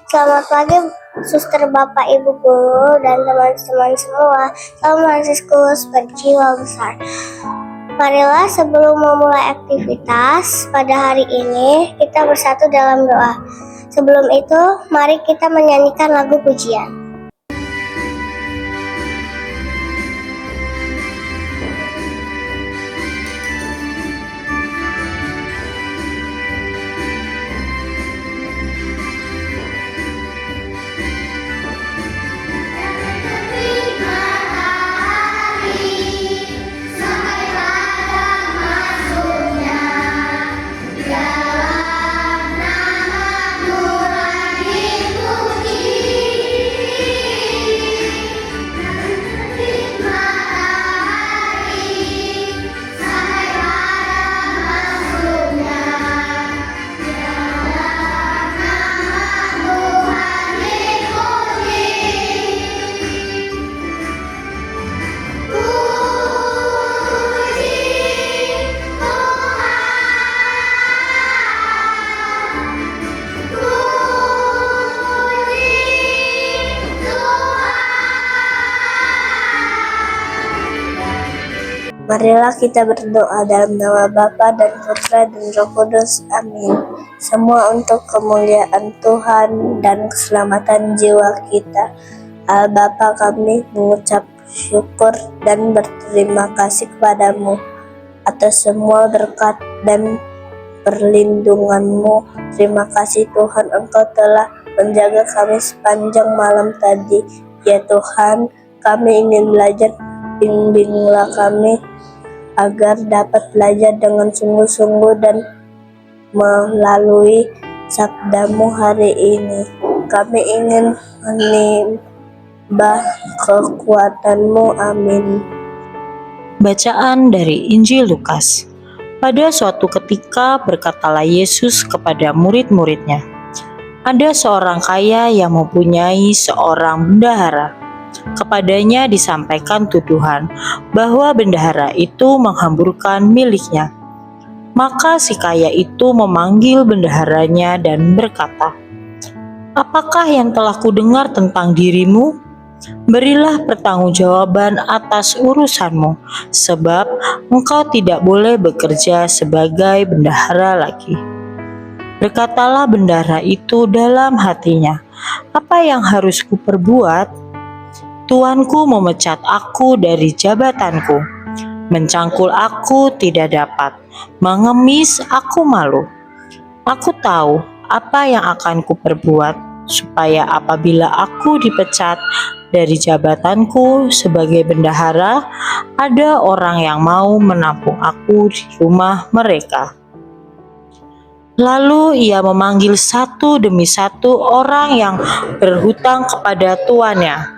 Selamat pagi, suster, bapak, ibu guru, dan teman-teman semua. Salam Fransiskus berjiwa besar. Marilah sebelum memulai aktivitas pada hari ini, kita bersatu dalam doa. Sebelum itu, mari kita menyanyikan lagu pujian. Marilah kita berdoa dalam nama Bapa dan Putra dan Roh Kudus. Amin. Semua untuk kemuliaan Tuhan dan keselamatan jiwa kita. Bapa, kami mengucap syukur dan berterima kasih kepadamu atas semua berkat dan perlindungan-Mu. Terima kasih Tuhan, Engkau telah menjaga kami sepanjang malam tadi. Ya Tuhan, kami ingin belajar, bimbinglah kami agar dapat belajar dengan sungguh-sungguh dan melalui sabda-Mu hari ini. Kami ingin menimba kekuatan-Mu. Amin. Bacaan dari Injil Lukas. Pada suatu ketika berkatalah Yesus kepada murid-muridnya, ada seorang kaya yang mempunyai seorang bendahara. Kepadanya disampaikan tuduhan bahwa bendahara itu menghamburkan miliknya. Maka si kaya itu memanggil bendaharanya dan berkata, "Apakah yang telah kudengar tentang dirimu? Berilah pertanggungjawaban atas urusanmu, sebab engkau tidak boleh bekerja sebagai bendahara lagi." Berkatalah bendahara itu dalam hatinya, "Apa yang harus kuperbuat? Tuanku memecat aku dari jabatanku, mencangkul aku tidak dapat, mengemis aku malu. Aku tahu apa yang akan kuperbuat, supaya apabila aku dipecat dari jabatanku sebagai bendahara, ada orang yang mau menampung aku di rumah mereka." Lalu ia memanggil satu demi satu orang yang berhutang kepada tuannya.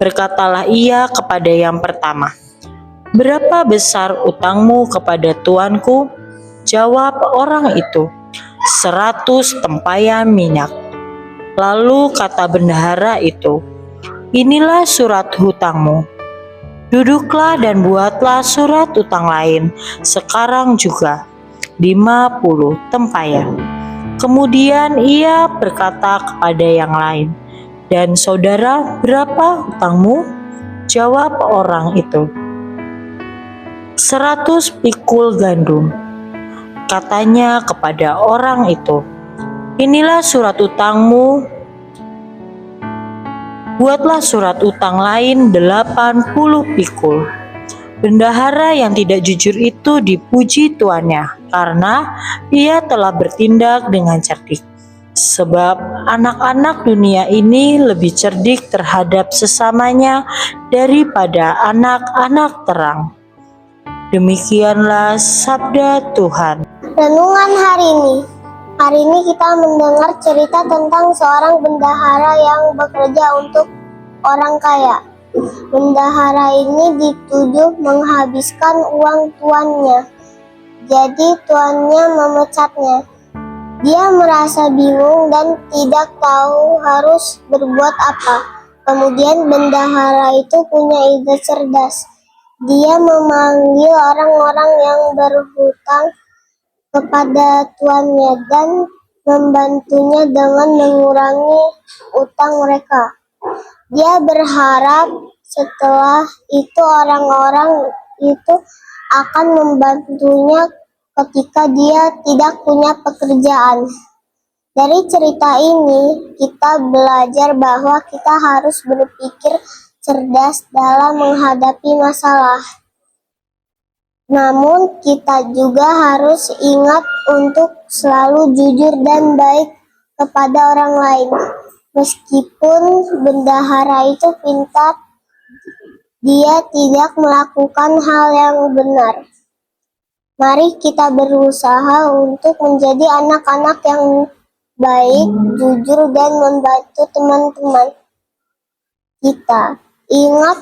Berkatalah ia kepada yang pertama, "Berapa besar utangmu kepada tuanku?" Jawab orang itu, 100 tempayan minyak. Lalu kata bendahara itu, "Inilah surat hutangmu. Duduklah dan buatlah surat utang lain sekarang juga, 50 tempayan. Kemudian ia berkata kepada yang lain, "Dan saudara, berapa utangmu?" Jawab orang itu, 100 pikul gandum. Katanya kepada orang itu, "Inilah surat utangmu. Buatlah surat utang lain 80 pikul." Bendahara yang tidak jujur itu dipuji tuannya karena ia telah bertindak dengan cerdik. Sebab anak-anak dunia ini lebih cerdik terhadap sesamanya daripada anak-anak terang. Demikianlah sabda Tuhan. Renungan hari ini. Hari ini kita mendengar cerita tentang seorang bendahara yang bekerja untuk orang kaya. Bendahara ini dituduh menghabiskan uang tuannya. Jadi tuannya memecatnya. Dia merasa bingung dan tidak tahu harus berbuat apa. Kemudian bendahara itu punya ide cerdas. Dia memanggil orang-orang yang berhutang kepada tuannya dan membantunya dengan mengurangi utang mereka. Dia berharap setelah itu orang-orang itu akan membantunya ketika dia tidak punya pekerjaan. Dari cerita ini, kita belajar bahwa kita harus berpikir cerdas dalam menghadapi masalah. Namun, kita juga harus ingat untuk selalu jujur dan baik kepada orang lain. Meskipun bendahara itu pintar, dia tidak melakukan hal yang benar. Mari kita berusaha untuk menjadi anak-anak yang baik, jujur, dan membantu teman-teman kita. Ingat,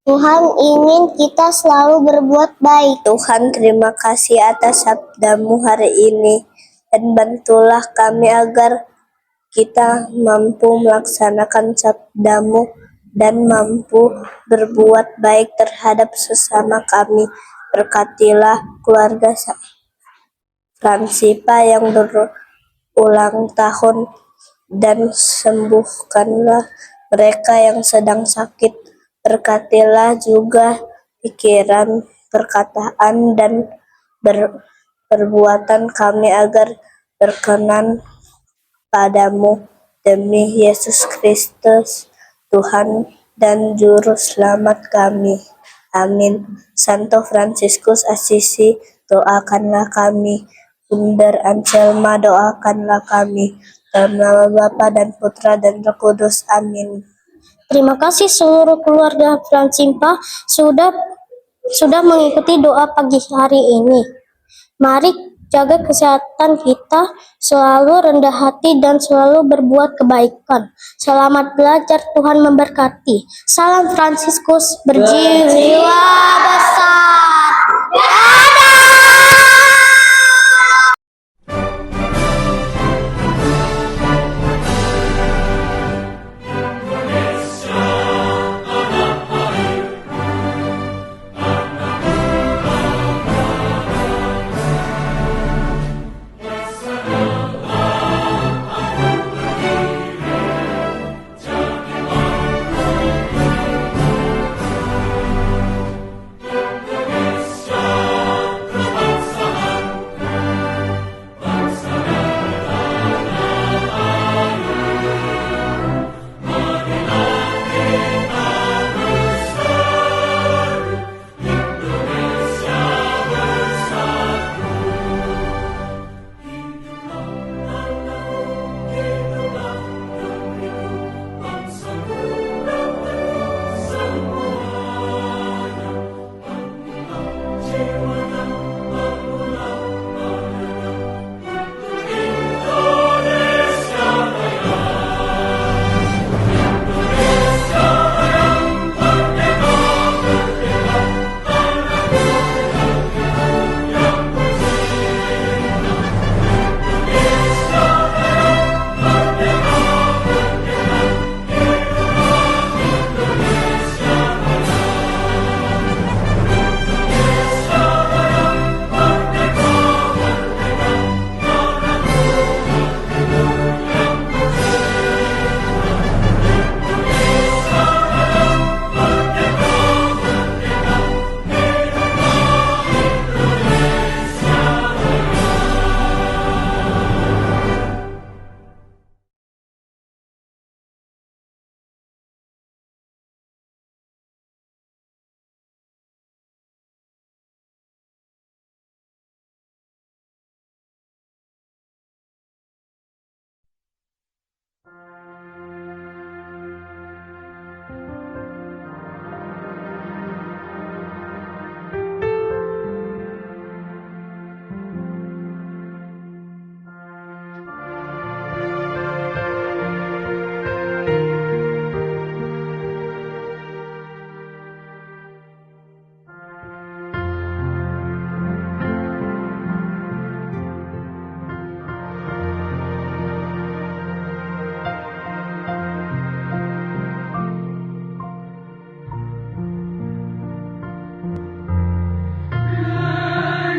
Tuhan ingin kita selalu berbuat baik. Tuhan, terima kasih atas sabda-Mu hari ini, dan bantulah kami agar kita mampu melaksanakan sabda-Mu dan mampu berbuat baik terhadap sesama kami. Berkatilah keluarga Fransipa yang berulang tahun, dan sembuhkanlah mereka yang sedang sakit. Berkatilah juga pikiran, perkataan, dan perbuatan kami agar berkenan padamu, demi Yesus Kristus, Tuhan dan Juru Selamat kami. Amin. Santo Fransiskus Assisi, doakanlah kami. Bunda Anselma, doakanlah kami. Dalam nama Bapa dan Putra dan Roh Kudus. Amin. Terima kasih seluruh keluarga Fransimpa sudah mengikuti doa pagi hari ini. Mari jaga kesehatan kita, selalu rendah hati dan selalu berbuat kebaikan. Selamat belajar, Tuhan memberkati. Salam Fransiskus berjiwa besar.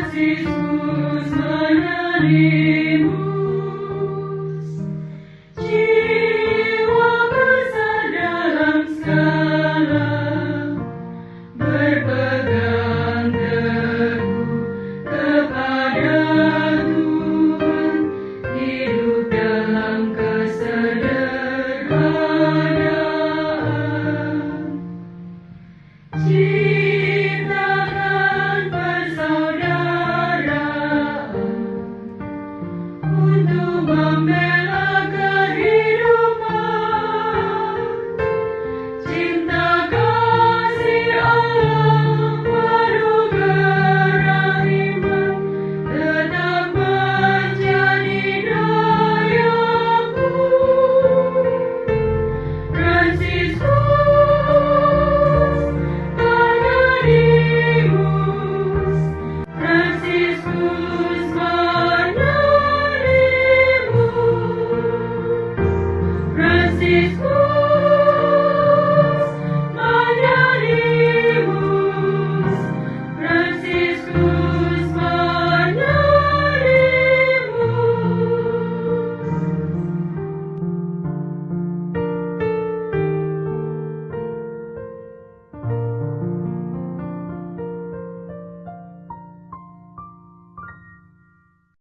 Franciscus, Maria,